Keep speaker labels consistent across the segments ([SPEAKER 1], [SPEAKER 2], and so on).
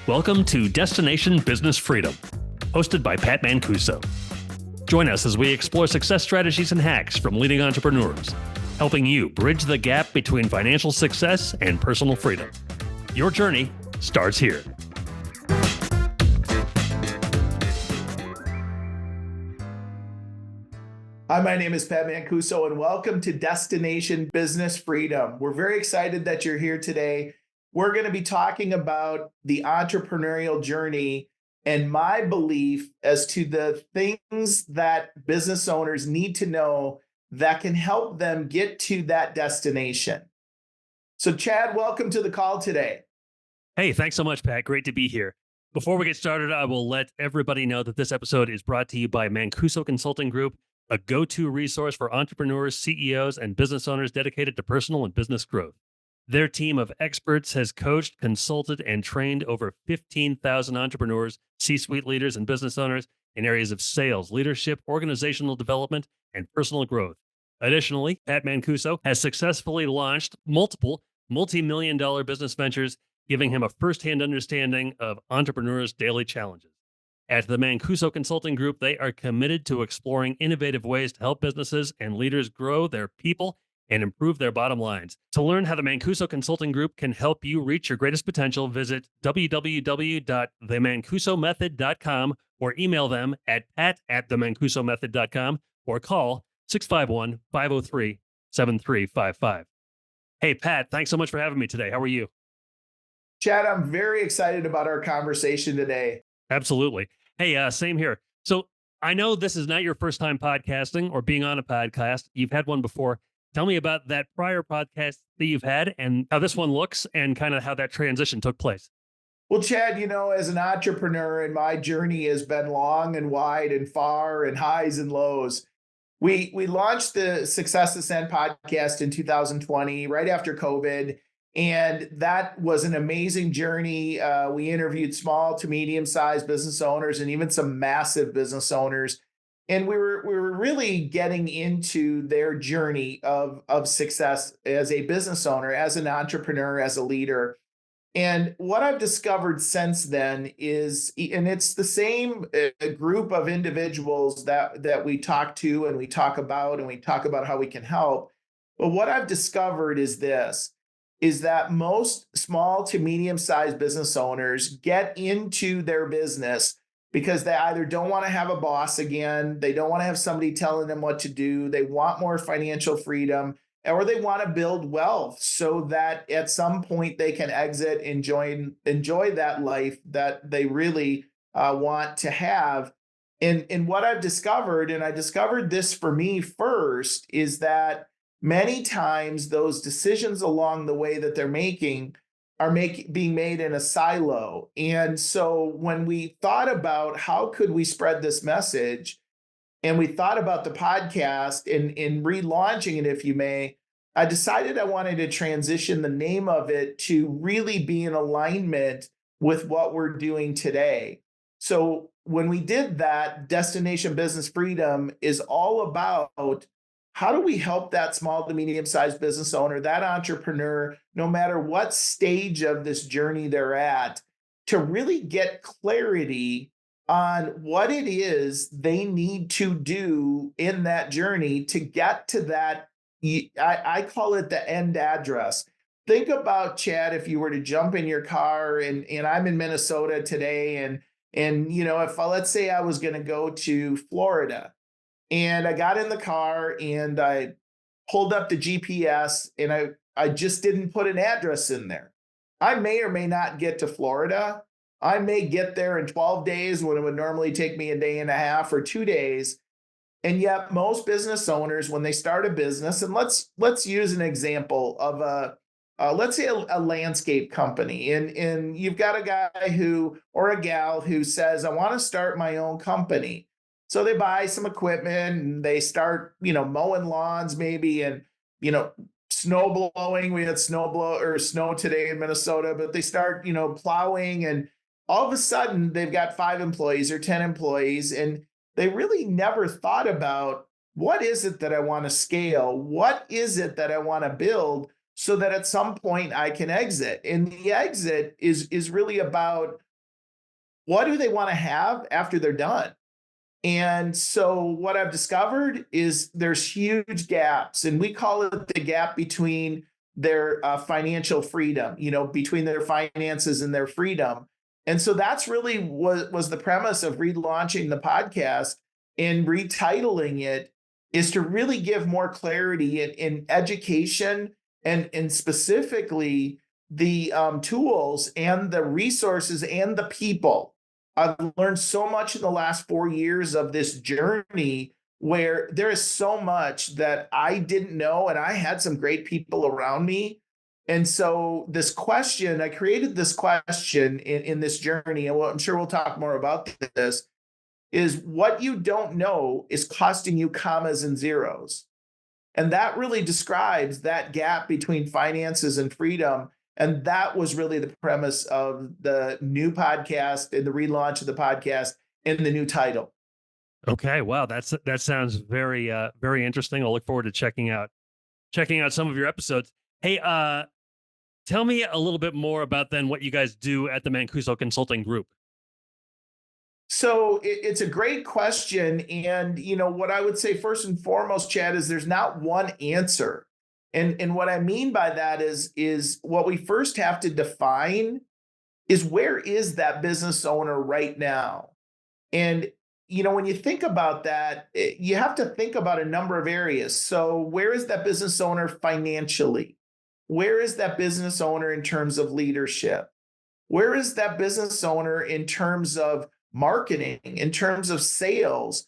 [SPEAKER 1] Welcome to Destination Business Freedom, hosted by Pat Mancuso. Join us as we explore success strategies and hacks from leading entrepreneurs, helping you bridge the gap between financial success and personal freedom. Your journey starts here.
[SPEAKER 2] Hi, my name is Pat Mancuso, and welcome to Destination Business Freedom. We're very excited that you're here today. We're going to be talking about the entrepreneurial journey and my belief as to the things that business owners need to know that can help them get to that destination. So, Chad, welcome to the call today.
[SPEAKER 1] Hey, thanks so much, Pat. Great to be here. Before we get started, I will let everybody know that this episode is brought to you by Mancuso Consulting Group, a go-to resource for entrepreneurs, CEOs, and business owners dedicated to personal and business growth. Their team of experts has coached, consulted, and trained over 15,000 entrepreneurs, C-suite leaders, and business owners in areas of sales, leadership, organizational development, and personal growth. Additionally, Pat Mancuso has successfully launched multiple multi-million-dollar business ventures, giving him a firsthand understanding of entrepreneurs' daily challenges. At the Mancuso Consulting Group, they are committed to exploring innovative ways to help businesses and leaders grow their people and improve their bottom lines. To learn how the Mancuso Consulting Group can help you reach your greatest potential, visit www.themancuso.com or email them at pat@themancuso.com or call 651-503-7355. Hey, Pat, thanks so much for having me today. How are you?
[SPEAKER 2] Chad, I'm very excited about our conversation today.
[SPEAKER 1] Absolutely. Hey, same here. So I know this is not your first time podcasting or being on a podcast. You've had one before. Tell me about that prior podcast that you've had and how this one looks and kind of how that transition took place.
[SPEAKER 2] Well, Chad, as an entrepreneur, and my journey has been long and wide and far and highs and lows. We launched the Success Ascent podcast in 2020, right after COVID. And that was an amazing journey. We interviewed small to medium-sized business owners and even some massive business owners. And we were really getting into their journey of success as a business owner, as an entrepreneur, as a leader. And what I've discovered since then is, and it's the same group of individuals that we talk to and we talk about how we can help. But what I've discovered is that most small to medium-sized business owners get into their business because they either don't want to have a boss again, they don't want to have somebody telling them what to do, they want more financial freedom, or they want to build wealth so that at some point they can exit and enjoy that life that they really want to have. And what I've discovered, and I discovered this for me first, is that many times those decisions along the way that they're making are being made in a silo. And so when we thought about how could we spread this message, and we thought about the podcast and relaunching it, if you may, I decided I wanted to transition the name of it to really be in alignment with what we're doing today. So when we did that, Destination Business Freedom is all about how do we help that small to medium-sized business owner, that entrepreneur, no matter what stage of this journey they're at, to really get clarity on what it is they need to do in that journey to get to that, I call it the end address. Think about, Chad, if you were to jump in your car, and I'm in Minnesota today, and if let's say I was going to go to Florida, and I got in the car and I pulled up the GPS and I just didn't put an address in there. I may or may not get to Florida. I may get there in 12 days when it would normally take me a day and a half or 2 days. And yet most business owners, when they start a business, and let's use an example of let's say a landscape company, and you've got a guy or a gal who says, I want to start my own company. So they buy some equipment and they start, mowing lawns maybe, and, snow blowing. We had snow today in Minnesota, but they start, plowing, and all of a sudden they've got 5 employees or 10 employees, and they really never thought about what is it that I want to scale? What is it that I want to build so that at some point I can exit? And the exit is really about what do they want to have after they're done? And so what I've discovered is there's huge gaps, and we call it the gap between their financial freedom, between their finances and their freedom. And so that's really was the premise of relaunching the podcast and retitling it, is to really give more clarity in education and specifically the tools and the resources and the people. I've learned so much in the last 4 years of this journey, where there is so much that I didn't know, and I had some great people around me. And so I created this question in this journey, and I'm sure we'll talk more about this, is what you don't know is costing you commas and zeros. And that really describes that gap between finances and freedom. And that was really the premise of the new podcast and the relaunch of the podcast and the new title.
[SPEAKER 1] Okay, wow, that sounds very very interesting. I'll look forward to checking out some of your episodes. Hey, tell me a little bit more about then what you guys do at the Mancuso Consulting Group.
[SPEAKER 2] So it's a great question. And, what I would say first and foremost, Chad, is there's not one answer. And what I mean by that is what we first have to define is, where is that business owner right now? And, when you think about that, you have to think about a number of areas. So where is that business owner financially? Where is that business owner in terms of leadership? Where is that business owner in terms of marketing, in terms of sales?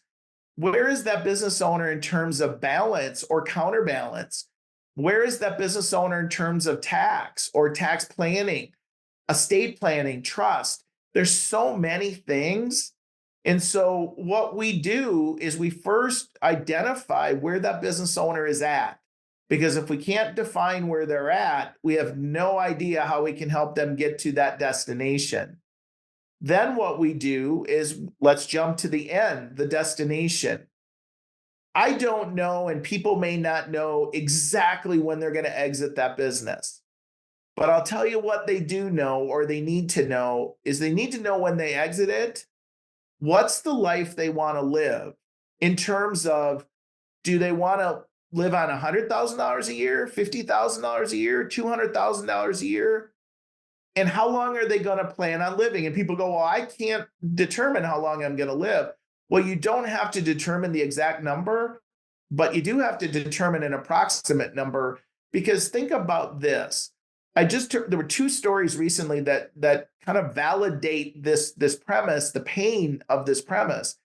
[SPEAKER 2] Where is that business owner in terms of balance or counterbalance? Where is that business owner in terms of tax or tax planning, estate planning, trust? There's so many things. And so what we do is we first identify where that business owner is at. Because if we can't define where they're at, we have no idea how we can help them get to that destination. Then what we do is, let's jump to the end, the destination. I don't know, and people may not know exactly when they're going to exit that business. But I'll tell you what they do know, or they need to know, is they need to know when they exit it, what's the life they want to live, in terms of, do they want to live on $100,000 a year, $50,000 a year, $200,000 a year? And how long are they going to plan on living? And people go, well, I can't determine how long I'm going to live. Well, you don't have to determine the exact number, but you do have to determine an approximate number. Because think about this. There were two stories recently that kind of validate this premise, the pain of this premise.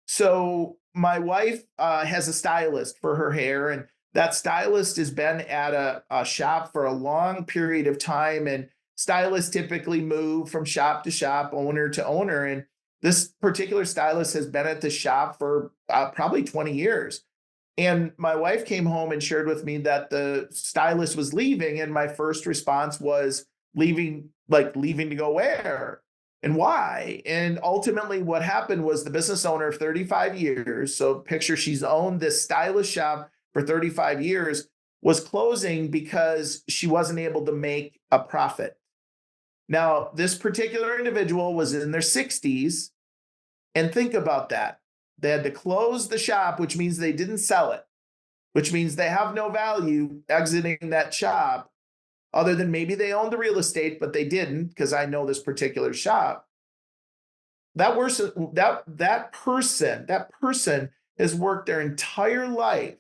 [SPEAKER 2] So my wife has a stylist for her hair, and that stylist has been at a shop for a long period of time. And stylists typically move from shop to shop, owner to owner. And this particular stylist has been at the shop for probably 20 years. And my wife came home and shared with me that the stylist was leaving. And my first response was, leaving to go where and why? And ultimately what happened was, the business owner of 35 years, so picture she's owned this stylist shop for 35 years, was closing because she wasn't able to make a profit. Now, this particular individual was in their 60s. And think about that. They had to close the shop, which means they didn't sell it, which means they have no value exiting that shop, other than maybe they owned the real estate, but they didn't, because I know this particular shop. That person has worked their entire life,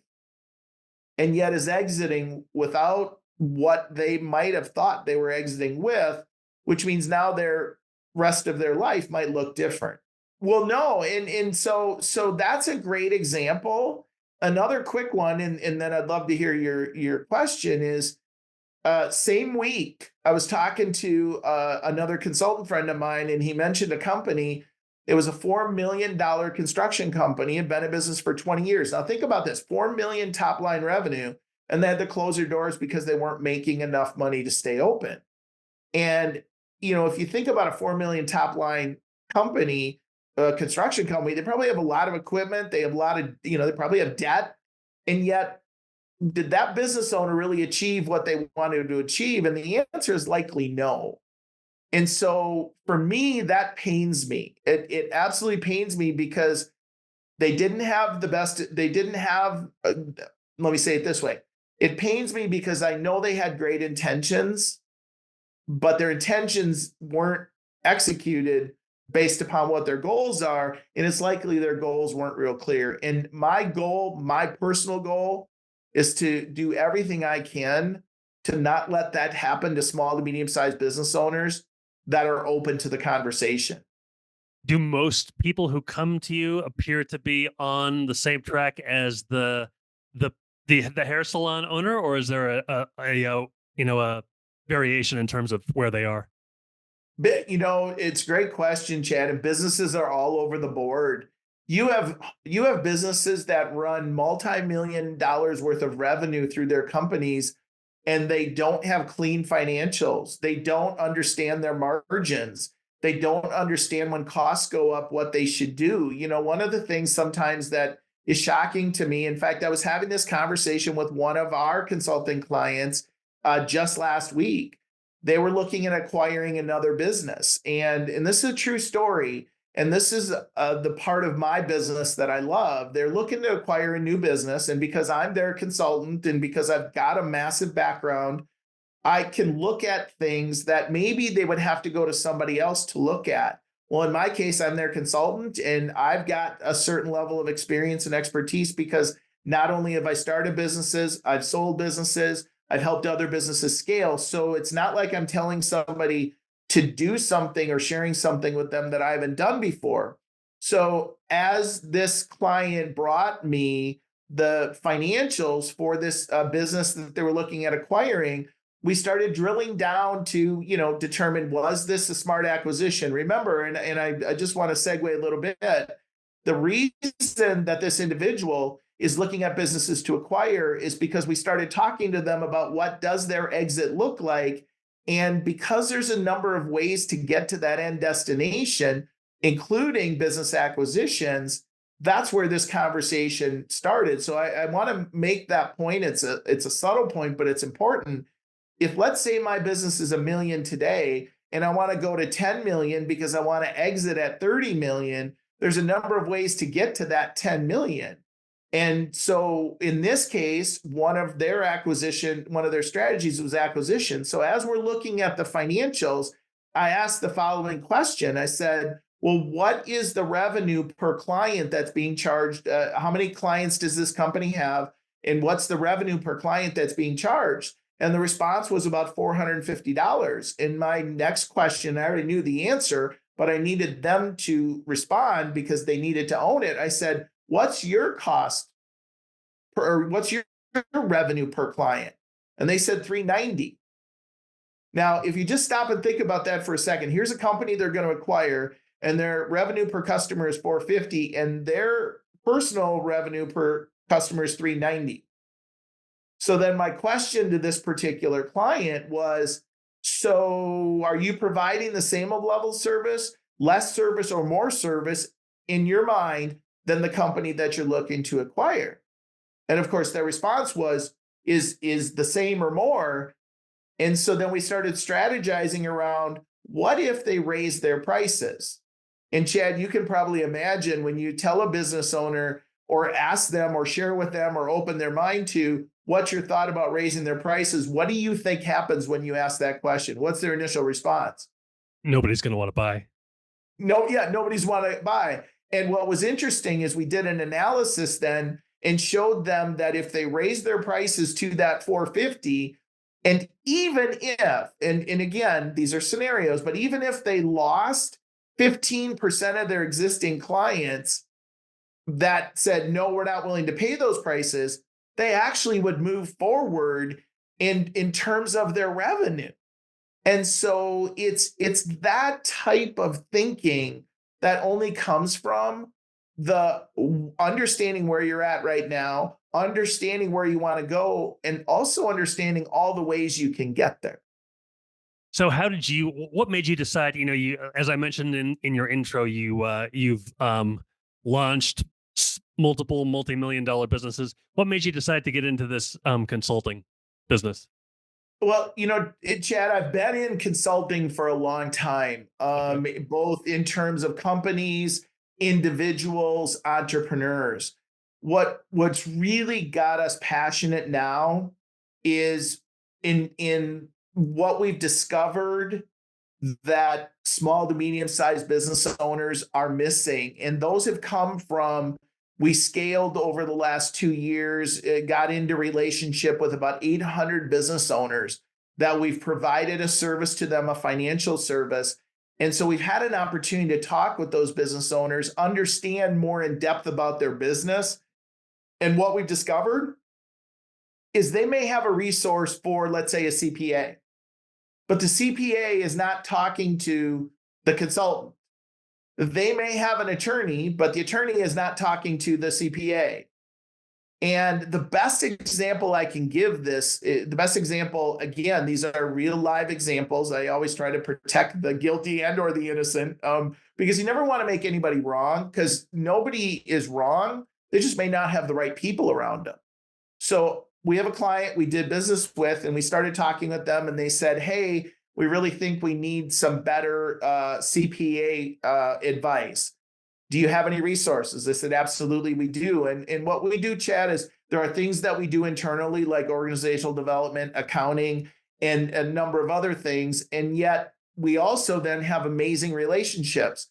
[SPEAKER 2] and yet is exiting without what they might have thought they were exiting with, which means now their rest of their life might look different. Well, no, and so that's a great example. Another quick one, and then I'd love to hear your question, is same week I was talking to another consultant friend of mine, and he mentioned a company. It was a $4 million construction company, had been in business for 20 years. Now think about this: $4 million top line revenue, and they had to close their doors because they weren't making enough money to stay open. And if you think about a $4 million top line company, construction company, they probably have a lot of equipment. They have a lot of, they probably have debt. And yet, did that business owner really achieve what they wanted to achieve? And the answer is likely no. And so for me, that pains me. It absolutely pains me because they didn't have the best, they didn't have, let me say it this way. It pains me because I know they had great intentions, but their intentions weren't executed based upon what their goals are. And it's likely their goals weren't real clear. And my goal, my personal goal, is to do everything I can to not let that happen to small to medium sized business owners that are open to the conversation.
[SPEAKER 1] Do most people who come to you appear to be on the same track as the the hair salon owner, or is there a variation in terms of where they are?
[SPEAKER 2] But, it's a great question, Chad, and businesses are all over the board. You have businesses that run multi-million dollars worth of revenue through their companies, and they don't have clean financials. They don't understand their margins. They don't understand when costs go up what they should do. One of the things sometimes that is shocking to me, in fact, I was having this conversation with one of our consulting clients just last week. They were looking at acquiring another business. And this is a true story. And this is the part of my business that I love. They're looking to acquire a new business. And because I'm their consultant and because I've got a massive background, I can look at things that maybe they would have to go to somebody else to look at. Well, in my case, I'm their consultant and I've got a certain level of experience and expertise because not only have I started businesses, I've sold businesses, I've helped other businesses scale. So it's not like I'm telling somebody to do something or sharing something with them that I haven't done before. So as this client brought me the financials for this business that they were looking at acquiring, we started drilling down to determine, was this a smart acquisition? Remember, and I just want to segue a little bit, the reason that this individual is looking at businesses to acquire is because we started talking to them about what does their exit look like. And because there's a number of ways to get to that end destination, including business acquisitions, that's where this conversation started. So I want to make that point. It's a subtle point, but it's important. If, let's say, my business is $1 million today and I want to go to 10 million because I want to exit at 30 million, there's a number of ways to get to that 10 million. And so in this case, one of their strategies was acquisition. So as we're looking at the financials, I asked the following question. I said, well, what is the revenue per client that's being charged? How many clients does this company have? And what's the revenue per client that's being charged? And the response was about $450. And my next question, I already knew the answer, but I needed them to respond because they needed to own it. I said, what's your cost or what's your revenue per client? And they said 390. Now, if you just stop and think about that for a second, here's a company they're going to acquire and their revenue per customer is 450 and their personal revenue per customer is 390. So then my question to this particular client was, so are you providing the same level of service, less service, or more service in your mind than the company that you're looking to acquire? And of course, their response was, is the same or more. And so then we started strategizing around what if they raise their prices? And Chad, you can probably imagine when you tell a business owner or ask them or share with them or open their mind to what's your thought about raising their prices, what do you think happens when you ask that question? What's their initial response?
[SPEAKER 1] Nobody's going to want to buy.
[SPEAKER 2] No, yeah, nobody's want to buy. And what was interesting is we did an analysis then and showed them that if they raise their prices to that 450, and even if, and again, these are scenarios, but even if they lost 15% of their existing clients that said, no, we're not willing to pay those prices, they actually would move forward in terms of their revenue. And so it's that type of thinking that only comes from the understanding where you're at right now, understanding where you want to go, and also understanding all the ways you can get there.
[SPEAKER 1] So what made you decide, as I mentioned in your intro, you've launched multiple multi-million dollar businesses. What made you decide to get into this consulting business?
[SPEAKER 2] Well, Chad, I've been in consulting for a long time,
[SPEAKER 1] Okay.
[SPEAKER 2] both in terms of companies, individuals, entrepreneurs. What's really got us passionate now is in what we've discovered that small to medium sized business owners are missing. And those have come from, we scaled over the last 2 years, got into relationship with about 800 business owners that we've provided a service to them, a financial service. And so we've had an opportunity to talk with those business owners, understand more in depth about their business. And what we've discovered is they may have a resource for, let's say, a CPA, but the CPA is not talking to the consultant. They may have an attorney, but the attorney is not talking to the CPA. And the best example I can give this, the best example, again, these are real live examples. I always try to protect the guilty and or the innocent, because you never want to make anybody wrong, because nobody is wrong. They just may not have the right people around them. So we have a client we did business with, and we started talking with them, and they said, "Hey, we really think we need some better CPA advice. Do you have any resources?" I said, "Absolutely, we do." And what we do, Chad, is there are things that we do internally, like organizational development, accounting, and a number of other things. And yet we also then have amazing relationships.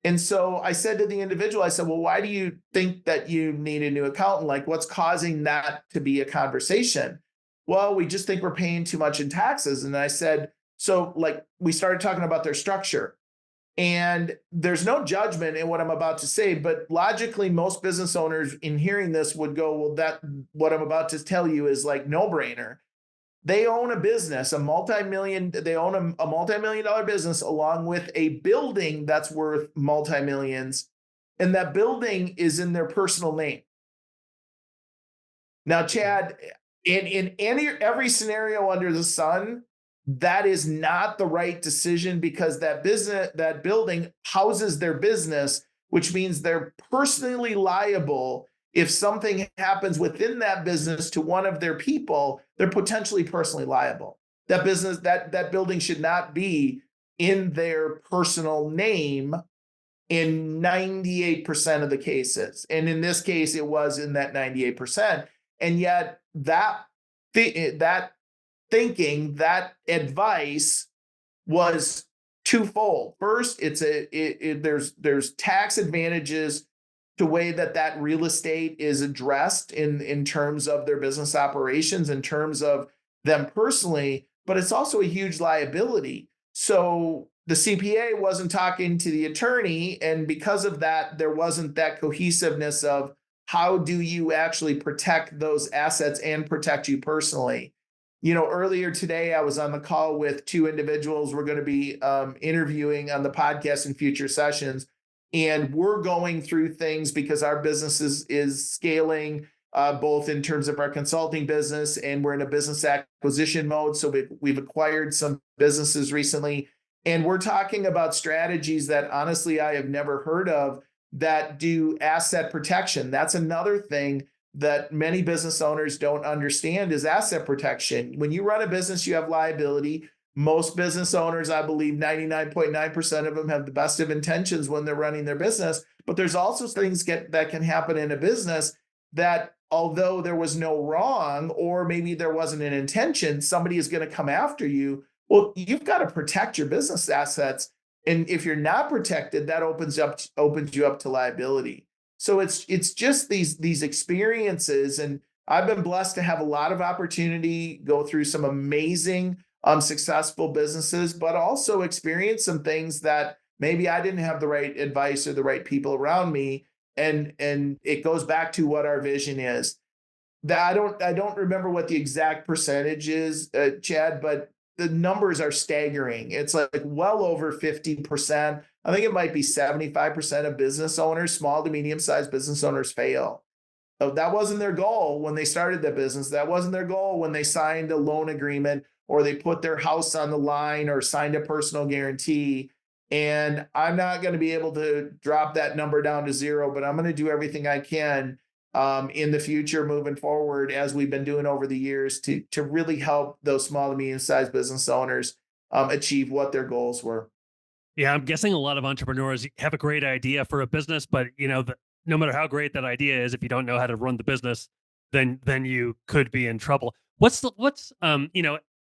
[SPEAKER 2] And so I said to the individual, I said, "Well, why do you think that you need a new accountant? Like, what's causing that to be a conversation?" "Well, we just think we're paying too much in taxes." And I said, so like we started talking about their structure. And there's no judgment in what I'm about to say, but logically, most business owners in hearing this would go, "Well, that what I'm about to tell you is like no brainer." They own a business, they own a multi-million dollar business along with a building that's worth multi-millions. And that building is in their personal name. Now, Chad, in every scenario under the sun, that is not the right decision, because that building houses their business, which means they're personally liable. If something happens within that business to one of their people, they're potentially personally liable. That building should not be in their personal name in 98% of the cases. And in this case, it was in that 98%. And yet that thinking, that advice was twofold. First, there's tax advantages to way that real estate is addressed in terms of their business operations, in terms of them personally, but it's also a huge liability. So the CPA wasn't talking to the attorney, and because of that, there wasn't that cohesiveness of how do you actually protect those assets and protect you personally. Earlier today, I was on the call with two individuals we're going to be interviewing on the podcast in future sessions. And we're going through things because our business is scaling, both in terms of our consulting business, and we're in a business acquisition mode. So we've acquired some businesses recently. And we're talking about strategies that honestly I have never heard of that do asset protection. That's another thing that many business owners don't understand is asset protection. When you run a business, you have liability. Most business owners, I believe 99.9% of them, have the best of intentions when they're running their business. But there's also things that can happen in a business that, although there was no wrong, or maybe there wasn't an intention, somebody is going to come after you. Well, you've got to protect your business assets. And if you're not protected, that opens you up to liability. So it's just these experiences, and I've been blessed to have a lot of opportunity, go through some amazing, successful businesses, but also experience some things that maybe I didn't have the right advice or the right people around me, and it goes back to what our vision is. That I don't remember what the exact percentage is, Chad, but the numbers are staggering. It's like well over 50%. I think it might be 75% of business owners, small to medium sized business owners, fail. So that wasn't their goal when they started the business. That wasn't their goal when they signed a loan agreement, or they put their house on the line, or signed a personal guarantee. And I'm not going to be able to drop that number down to zero, but I'm going to do everything I can in the future moving forward, as we've been doing over the years, to really help those small to medium sized business owners achieve what their goals were.
[SPEAKER 1] Yeah, I'm guessing a lot of entrepreneurs have a great idea for a business, but no matter how great that idea is, if you don't know how to run the business, then you could be in trouble.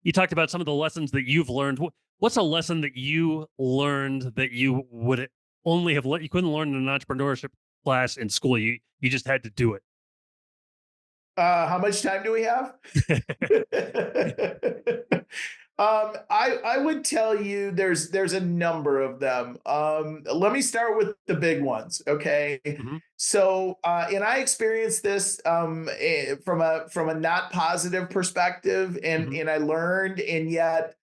[SPEAKER 1] You talked about some of the lessons that you've learned. What's a lesson that you learned that you would only have you couldn't learn in an entrepreneurship class in school? You just had to do it.
[SPEAKER 2] How much time do we have? I would tell you there's a number of them. Let me start with the big ones, okay?
[SPEAKER 1] Mhm,
[SPEAKER 2] So, and I experienced this from a not positive perspective, and
[SPEAKER 1] mhm,
[SPEAKER 2] I learned, and yet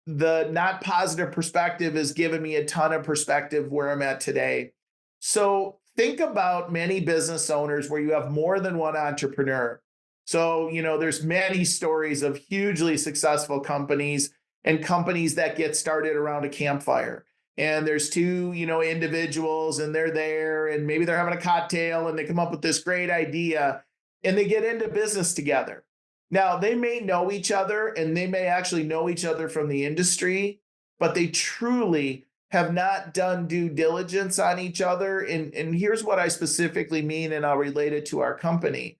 [SPEAKER 2] the not positive perspective has given me a ton of perspective where I'm at today. So think about many business owners where you have more than one entrepreneur. So, there's many stories of hugely successful companies and companies that get started around a campfire. And there's two, individuals, and they're there, and maybe they're having a cocktail and they come up with this great idea and they get into business together. Now, they may know each other and they may actually know each other from the industry, but they truly have not done due diligence on each other. And here's what I specifically mean, and I'll relate it to our company.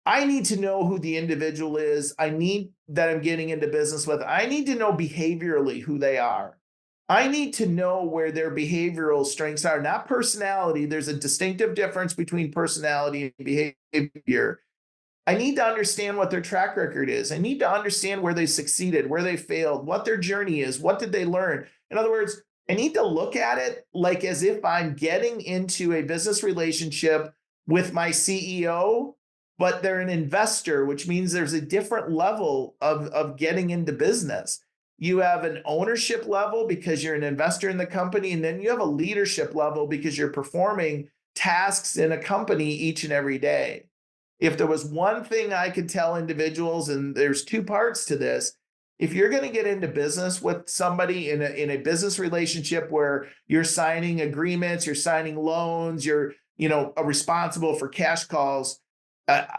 [SPEAKER 2] I need to know who the individual is. I need that I'm getting into business with. I need to know behaviorally who they are. I need to know where their behavioral strengths are, not personality. There's a distinctive difference between personality and behavior. I need to understand what their track record is. I need to understand where they succeeded, where they failed, what their journey is, what did they learn. In other words, I need to look at it like as if I'm getting into a business relationship with my CEO, but they're an investor, which means there's a different level of getting into business. You have an ownership level because you're an investor in the company, and then you have a leadership level because you're performing tasks in a company each and every day. If there was one thing I could tell individuals, and there's two parts to this, if you're going to get into business with somebody in a business relationship where you're signing agreements, you're signing loans, you're responsible for cash calls,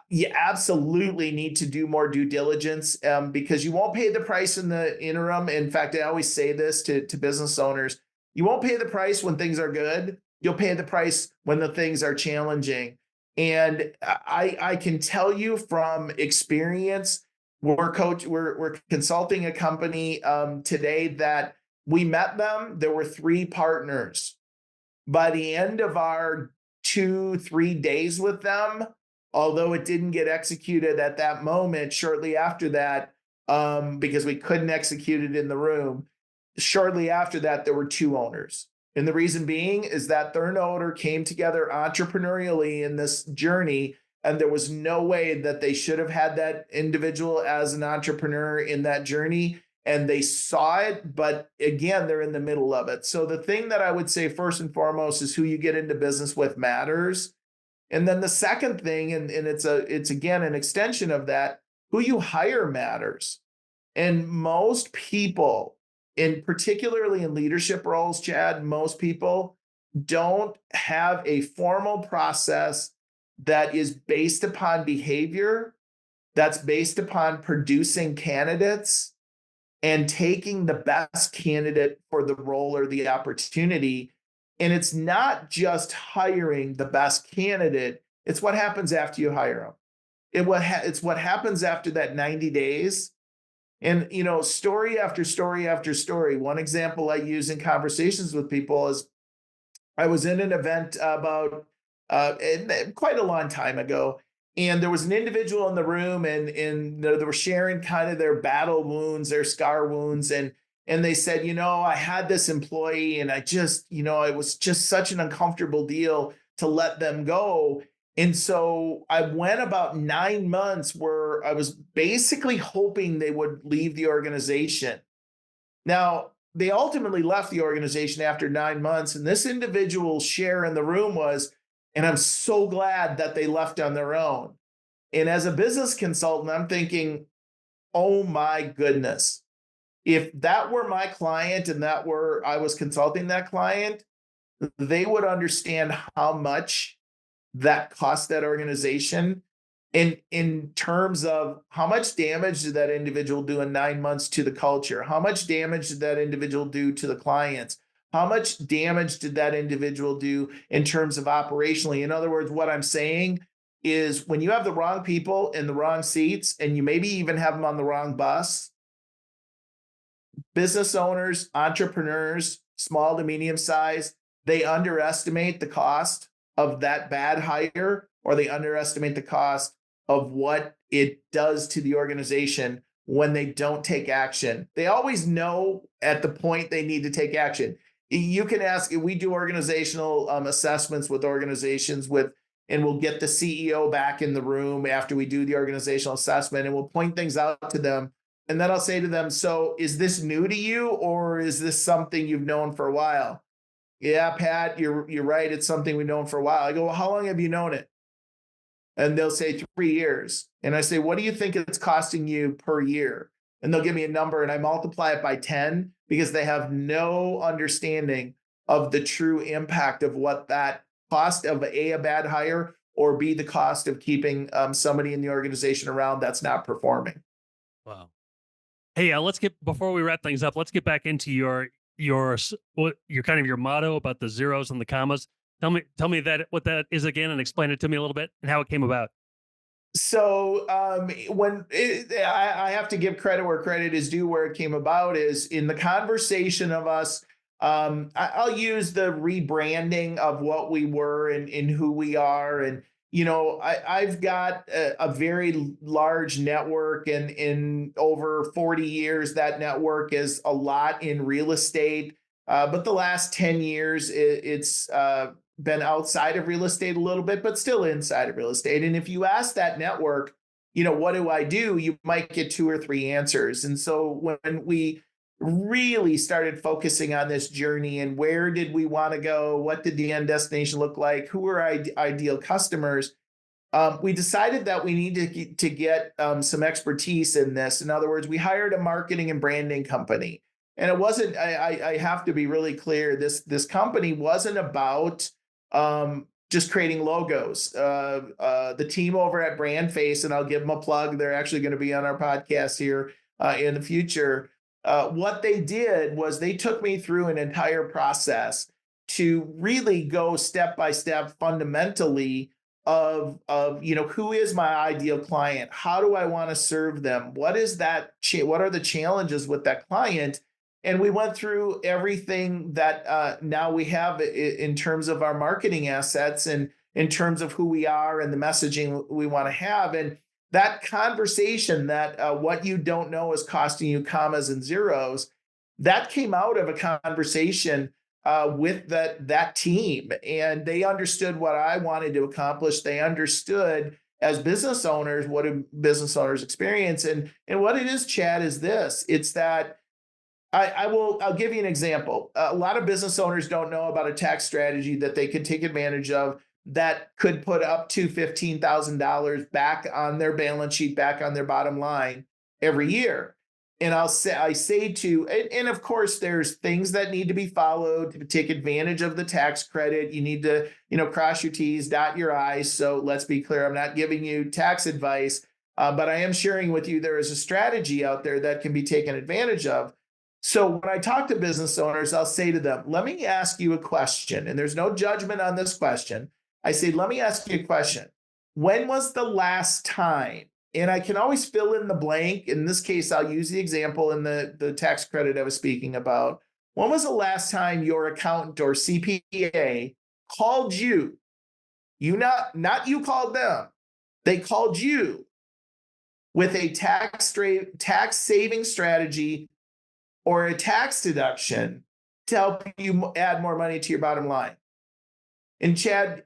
[SPEAKER 2] you absolutely need to do more due diligence, because you won't pay the price in the interim. In fact, I always say this to business owners: you won't pay the price when things are good. You'll pay the price when the things are challenging. And I can tell you from experience, we're consulting a company today that we met them. There were three partners. By the end of our 2-3 days with them, although it didn't get executed at that moment, shortly after that, because we couldn't execute it in the room, shortly after that, there were two owners. And the reason being is that third owner came together entrepreneurially in this journey, and there was no way that they should have had that individual as an entrepreneur in that journey. And they saw it, but again, they're in the middle of it. So the thing that I would say first and foremost is who you get into business with matters. And then the second thing, and it's again an extension of that, who you hire matters. And most people, in particularly in leadership roles, Chad, most people don't have a formal process that is based upon behavior, that's based upon producing candidates and taking the best candidate for the role or the opportunity. And it's not just hiring the best candidate, it's what happens after you hire them. It's what happens after that 90 days. And, story after story after story. One example I use in conversations with people is I was in an event about quite a long time ago, and there was an individual in the room, and they were sharing kind of their battle wounds, their scar wounds, and they said, I had this employee, and I just, it was just such an uncomfortable deal to let them go. And so I went about 9 months where I was basically hoping they would leave the organization. Now, they ultimately left the organization after 9 months, and this individual's share in the room was, and I'm so glad that they left on their own. And as a business consultant, I'm thinking, oh my goodness, if that were my client and that were I was consulting that client, they would understand how much that cost that organization in terms of how much damage did that individual do in 9 months to the culture? How much damage did that individual do to the clients? How much damage did that individual do in terms of operationally? In other words, what I'm saying is when you have the wrong people in the wrong seats and you maybe even have them on the wrong bus, business owners, entrepreneurs, small to medium size, they underestimate the cost of that bad hire, or they underestimate the cost of what it does to the organization when they don't take action. They always know at the point they need to take action. You can ask, we do organizational assessments with organizations and we'll get the CEO back in the room after we do the organizational assessment and we'll point things out to them. And then I'll say to them, so is this new to you or is this something you've known for a while? Yeah, Pat, you're right. It's something we've known for a while. I go, well, how long have you known it? And they'll say 3 years. And I say, what do you think it's costing you per year? And they'll give me a number and I multiply it by 10 because they have no understanding of the true impact of what that cost of a bad hire or B, the cost of keeping somebody in the organization around that's not performing.
[SPEAKER 1] Wow. Hey, let's get before we wrap things up. Let's get back into your kind of your motto about the zeros and the commas. Tell me that what that is again, and explain it to me a little bit and how it came about.
[SPEAKER 2] So I have to give credit where credit is due. Where it came about is in the conversation of us. I'll use the rebranding of what we were and who we are, and I've got a very large network, and in over 40 years, that network is a lot in real estate. But the last 10 years, it's been outside of real estate a little bit, but still inside of real estate. And if you ask that network, what do I do? You might get 2 or 3 answers. And so when we really started focusing on this journey and where did we want to go, what did the end destination look like, who were ideal customers, we decided that we needed to get some expertise in this. In other words, we hired a marketing and branding company. And it wasn't, I have to be really clear, this company wasn't about just creating logos. The team over at Brandface, and I'll give them a plug, they're actually going to be on our podcast here in the future. What they did was they took me through an entire process to really go step by step fundamentally of who is my ideal client? How do I want to serve them? What is that? What are the challenges with that client? And we went through everything that now we have in terms of our marketing assets and in terms of who we are and the messaging we want to have. And that conversation that what you don't know is costing you commas and zeros, that came out of a conversation with that team. And they understood what I wanted to accomplish. They understood as business owners, what do business owners experience? And what it is, Chad, is this. It's that I'll give you an example. A lot of business owners don't know about a tax strategy that they could take advantage of that could put up to $15,000 back on their balance sheet, back on their bottom line every year. And I say and of course, there's things that need to be followed to take advantage of the tax credit. You need to, cross your T's, dot your I's. So let's be clear, I'm not giving you tax advice, but I am sharing with you there is a strategy out there that can be taken advantage of. So when I talk to business owners, I'll say to them, let me ask you a question. And there's no judgment on this question. I say, let me ask you a question. When was the last time? And I can always fill in the blank. In this case, I'll use the example in the tax credit I was speaking about. When was the last time your accountant or CPA called you? Not you called them. They called you with a tax saving strategy or a tax deduction to help you add more money to your bottom line. And Chad,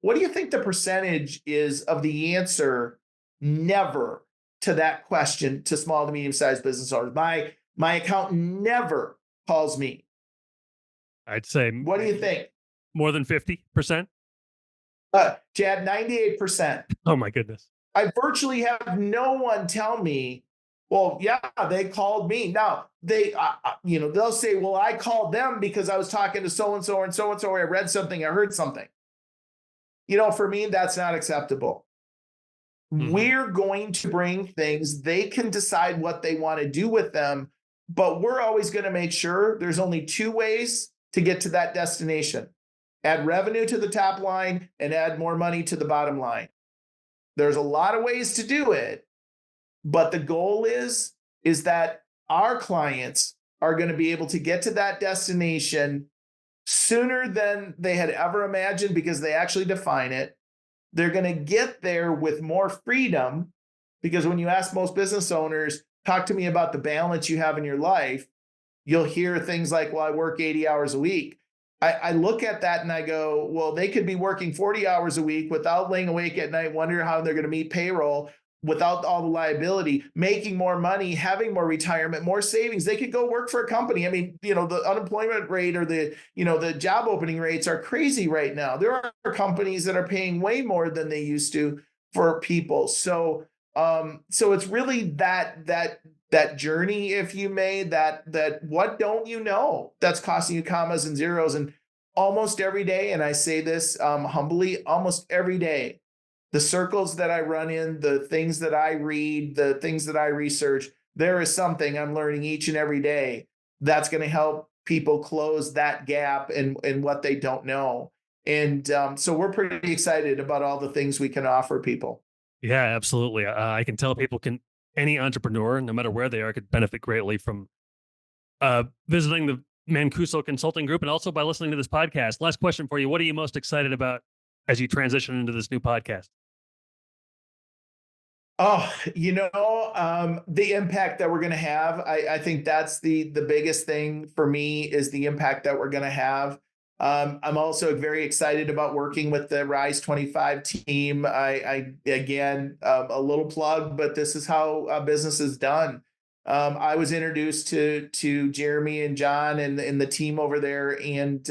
[SPEAKER 2] what do you think the percentage is of the answer never to that question to small to medium-sized business owners? My accountant never calls me.
[SPEAKER 1] I'd say
[SPEAKER 2] What do you think?
[SPEAKER 1] More than 50%?
[SPEAKER 2] Chad, 98%.
[SPEAKER 1] Oh my goodness.
[SPEAKER 2] I virtually have no one tell me, well, yeah, they called me. Now they'll say, well, I called them because I was talking to so-and-so and so-and-so, or I read something, I heard something. For me, that's not acceptable. We're going to bring things, they can decide what they want to do with them, but we're always going to make sure there's only two ways to get to that destination: add revenue to the top line and add more money to the bottom line. There's a lot of ways to do it, but the goal is that our clients are going to be able to get to that destination sooner than they had ever imagined, because they actually define it. They're going to get there with more freedom, because when you ask most business owners, talk to me about the balance you have in your life, you'll hear things like, well, I work 80 hours a week. I look at that and I go, well, they could be working 40 hours a week without laying awake at night, wondering how they're going to meet payroll, without all the liability, making more money, having more retirement, more savings. They could go work for a company. I mean, the unemployment rate or the job opening rates are crazy right now. There are companies that are paying way more than they used to for people. So it's really that journey, if you may, that what don't you know that's costing you commas and zeros. And almost every day, and I say this humbly, almost every day, the circles that I run in, the things that I read, the things that I research, there is something I'm learning each and every day that's going to help people close that gap in what they don't know. And so we're pretty excited about all the things we can offer people.
[SPEAKER 1] Yeah, absolutely. I can tell any entrepreneur, no matter where they are, could benefit greatly from visiting the Mancuso Consulting Group and also by listening to this podcast. Last question for you. What are you most excited about as you transition into this new podcast?
[SPEAKER 2] Oh, the impact that we're going to have. I think that's the biggest thing for me, is the impact that we're going to have. I'm also very excited about working with the Rise 25 team. I again, a little plug, but this is how business is done. I was introduced to Jeremy and John and the team over there, and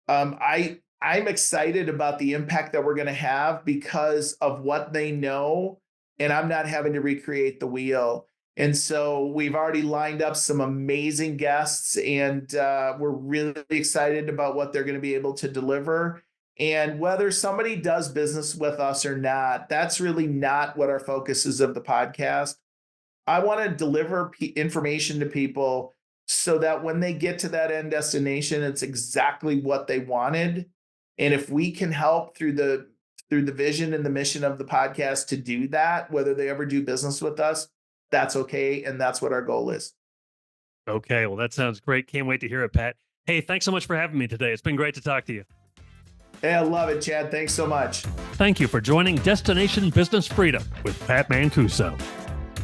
[SPEAKER 2] I'm excited about the impact that we're going to have because of what they know, and I'm not having to recreate the wheel. And so we've already lined up some amazing guests, and we're really excited about what they're going to be able to deliver. And whether somebody does business with us or not, that's really not what our focus is of the podcast. I want to deliver information to people so that when they get to that end destination, it's exactly what they wanted. And if we can help through the vision and the mission of the podcast to do that, whether they ever do business with us, that's okay. And that's what our goal is.
[SPEAKER 1] Okay. Well, that sounds great. Can't wait to hear it, Pat. Hey, thanks so much for having me today. It's been great to talk to you.
[SPEAKER 2] Hey, I love it, Chad. Thanks so much.
[SPEAKER 1] Thank you for joining Destination Business Freedom with Pat Mancuso.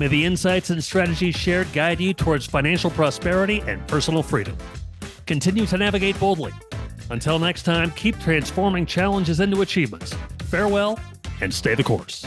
[SPEAKER 1] May the insights and strategies shared guide you towards financial prosperity and personal freedom. Continue to navigate boldly. Until next time, keep transforming challenges into achievements. Farewell, and stay the course.